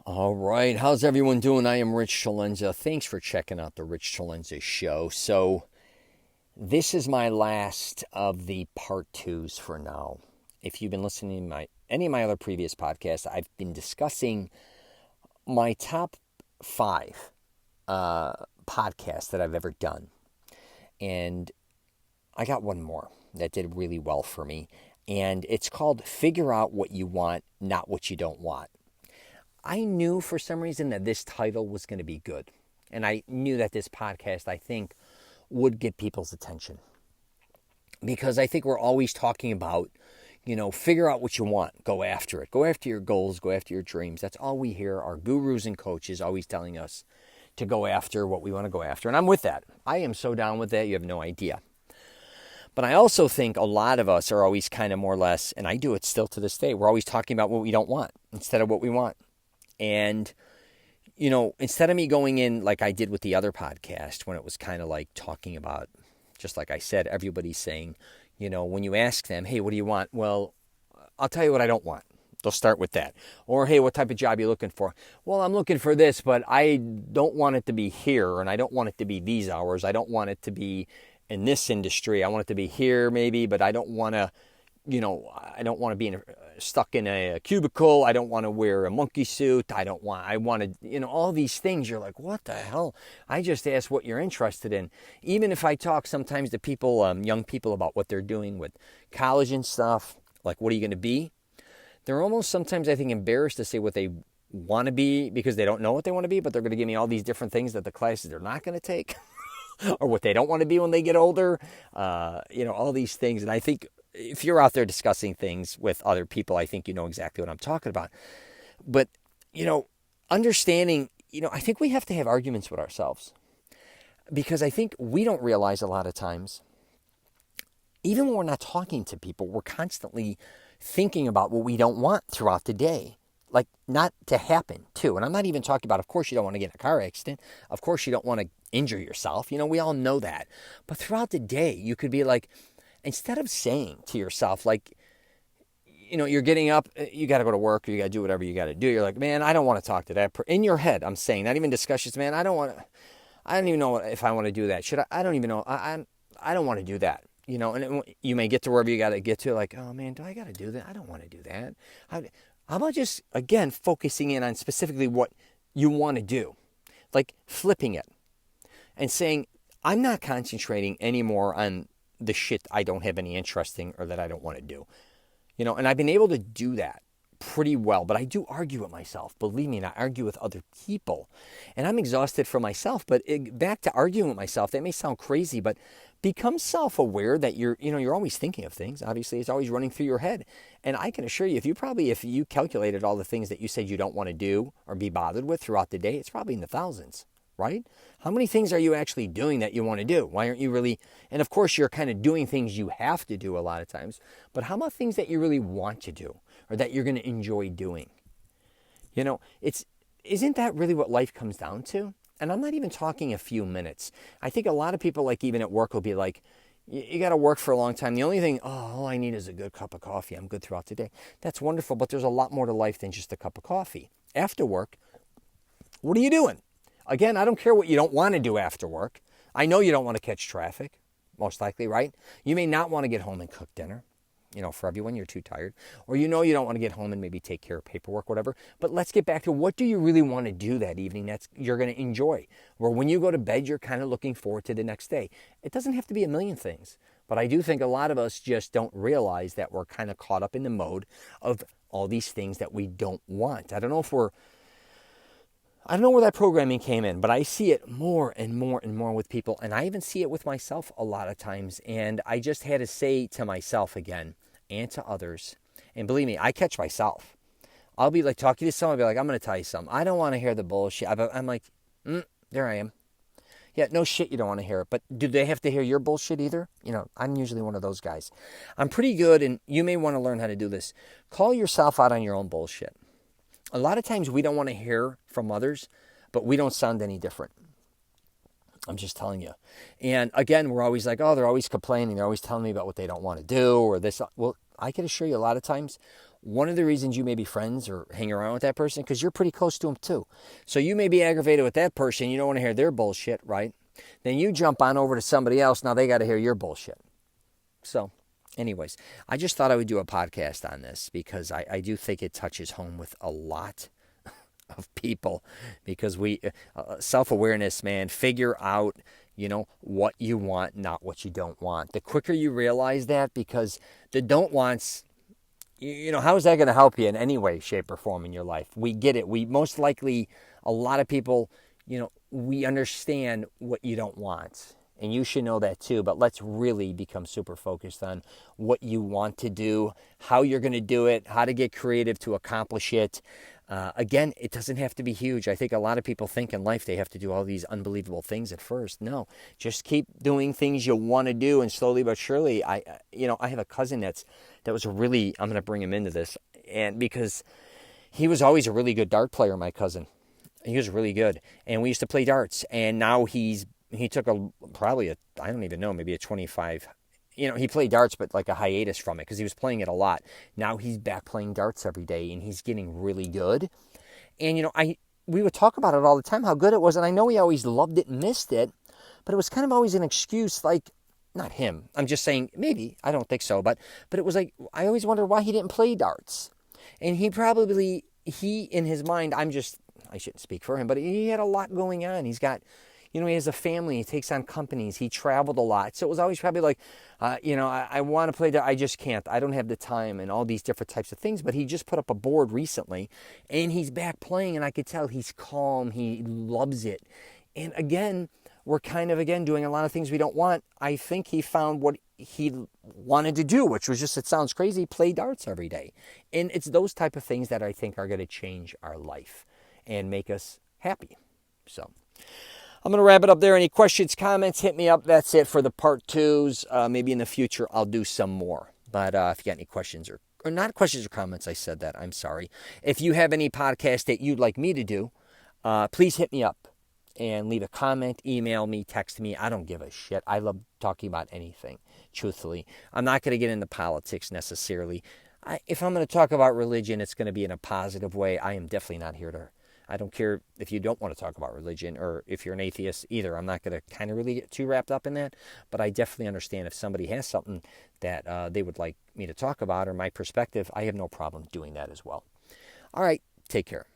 All right, how's everyone doing? I am Rich CELENZA. Thanks for checking out the Rich CELENZA show. So, this is my last of the part twos for now. If you've been listening to any of my other previous podcasts, I've been discussing my top 5 podcasts that I've ever done. And I got one more that did really well for me. And it's called Figure Out What You Want, Not What You Don't Want. I knew for some reason that this title was going to be good. And I knew that this podcast, I think, would get people's attention. Because I think we're always talking about, figure out what you want. Go after it. Go after your goals. Go after your dreams. That's all we hear. Our gurus and coaches always telling us to go after what we want to go after. And I'm with that. I am so down with that. You have no idea. But I also think a lot of us are always kind of more or less, and I do it still to this day, we're always talking about what we don't want instead of what we want. And, instead of me going in like I did with the other podcast when it was kind of like talking about, just like I said, everybody's saying, when you ask them, hey, what do you want? Well, I'll tell you what I don't want. They'll start with that. Or, hey, what type of job are you looking for? Well, I'm looking for this, but I don't want it to be here, and I don't want it to be these hours. I don't want it to be in this industry. I want it to be here maybe, but I don't want to, I don't want to be stuck in a cubicle. I don't want to wear a monkey suit. I want to, all these things. You're like, what the hell? I just asked what you're interested in. Even if I talk sometimes to people, young people, about what they're doing with college and stuff, like, what are you going to be? They're almost sometimes, I think, embarrassed to say what they want to be because they don't know what they want to be, but they're going to give me all these different things that the classes they're not going to take or what they don't want to be when they get older, all these things. And I think if you're out there discussing things with other people, I think you know exactly what I'm talking about. But, understanding, I think we have to have arguments with ourselves because I think we don't realize a lot of times, even when we're not talking to people, we're constantly thinking about what we don't want throughout the day. Like, not to happen, too. And I'm not even talking about, of course, you don't want to get in a car accident. Of course, you don't want to injure yourself. We all know that. But throughout the day, you could be like, instead of saying to yourself, like, you're getting up, you got to go to work or you got to do whatever you got to do. You're like, man, I don't want to talk to that person. In your head, I'm saying, not even discussions, man, I don't even know if I want to do that. I don't even know. I don't want to do that. And you may get to wherever you got to get to, like, oh, man, do I got to do that? I don't want to do that. How about just, again, focusing in on specifically what you want to do? Like flipping it and saying, I'm not concentrating anymore on the shit I don't have any interest in or that I don't want to do. And I've been able to do that pretty well, but I do argue with myself. Believe me, and I argue with other people. And I'm exhausted for myself, but back to arguing with myself, that may sound crazy, but become self-aware that you're always thinking of things. Obviously, it's always running through your head. And I can assure you, if you calculated all the things that you said you don't want to do or be bothered with throughout the day, it's probably in the thousands, right? How many things are you actually doing that you want to do? Why aren't you really? And of course, you're kind of doing things you have to do a lot of times. But how about things that you really want to do or that you're going to enjoy doing? Isn't that really what life comes down to? And I'm not even talking a few minutes. I think a lot of people, like even at work, will be like, you got to work for a long time. The only thing, all I need is a good cup of coffee. I'm good throughout the day. That's wonderful, but there's a lot more to life than just a cup of coffee. After work, what are you doing? Again, I don't care what you don't want to do after work. I know you don't want to catch traffic, most likely, right? You may not want to get home and cook dinner. For everyone, you're too tired. Or you don't want to get home and maybe take care of paperwork, whatever. But let's get back to what do you really want to do that evening that you're going to enjoy? Or when you go to bed, you're kind of looking forward to the next day. It doesn't have to be a million things. But I do think a lot of us just don't realize that we're kind of caught up in the mode of all these things that we don't want. I don't know where that programming came in, but I see it more and more and more with people. And I even see it with myself a lot of times. And I just had to say to myself again and to others, and believe me, I catch myself. I'll be like talking to someone, I'll be like, I'm going to tell you something. I don't want to hear the bullshit. I'm like, there I am. Yeah, no shit, you don't want to hear it. But do they have to hear your bullshit either? I'm usually one of those guys. I'm pretty good, and you may want to learn how to do this. Call yourself out on your own bullshit. A lot of times we don't want to hear from others, but we don't sound any different. I'm just telling you. And again, we're always like, they're always complaining. They're always telling me about what they don't want to do or this. Well, I can assure you a lot of times one of the reasons you may be friends or hang around with that person, because you're pretty close to them too. So you may be aggravated with that person. You don't want to hear their bullshit, right? Then you jump on over to somebody else. Now they got to hear your bullshit. So anyways, I just thought I would do a podcast on this because I do think it touches home with a lot of people, because we self-awareness, man, figure out, what you want, not what you don't want. The quicker you realize that, because the don't wants, how is that going to help you in any way, shape, or form in your life? We get it. We most likely, a lot of people, we understand what you don't want. And you should know that too. But let's really become super focused on what you want to do, how you're going to do it, how to get creative to accomplish it. Again, it doesn't have to be huge. I think a lot of people think in life they have to do all these unbelievable things at first. No, just keep doing things you want to do, and slowly but surely. I have a cousin that was I'm going to bring him into this, and because he was always a really good dart player. My cousin, he was really good, and we used to play darts. And now he took I don't even know, maybe a 25. He played darts, but like a hiatus from it because he was playing it a lot. Now he's back playing darts every day, and he's getting really good. And, we would talk about it all the time, how good it was. And I know he always loved it and missed it, but it was kind of always an excuse, like, not him. I'm just saying, maybe, I don't think so. But it was like, I always wondered why he didn't play darts. And he in his mind, I shouldn't speak for him, but he had a lot going on. He's got, he has a family, he takes on companies, he traveled a lot. So it was always probably like, I want to play that, I just can't. I don't have the time, and all these different types of things. But he just put up a board recently, and he's back playing, and I could tell he's calm, he loves it. And again, we're kind of, doing a lot of things we don't want. I think he found what he wanted to do, which was just, it sounds crazy, play darts every day. And it's those type of things that I think are going to change our life and make us happy. So I'm going to wrap it up there. Any questions, comments, hit me up. That's it for the part twos. Maybe in the future I'll do some more. But if you got any questions or not questions or comments, I said that, I'm sorry. If you have any podcast that you'd like me to do, please hit me up and leave a comment, email me, text me. I don't give a shit. I love talking about anything, truthfully. I'm not going to get into politics necessarily. If I'm going to talk about religion, it's going to be in a positive way. I am definitely not here to... I don't care if you don't want to talk about religion or if you're an atheist either. I'm not going to kind of really get too wrapped up in that. But I definitely understand if somebody has something that they would like me to talk about or my perspective, I have no problem doing that as well. All right, take care.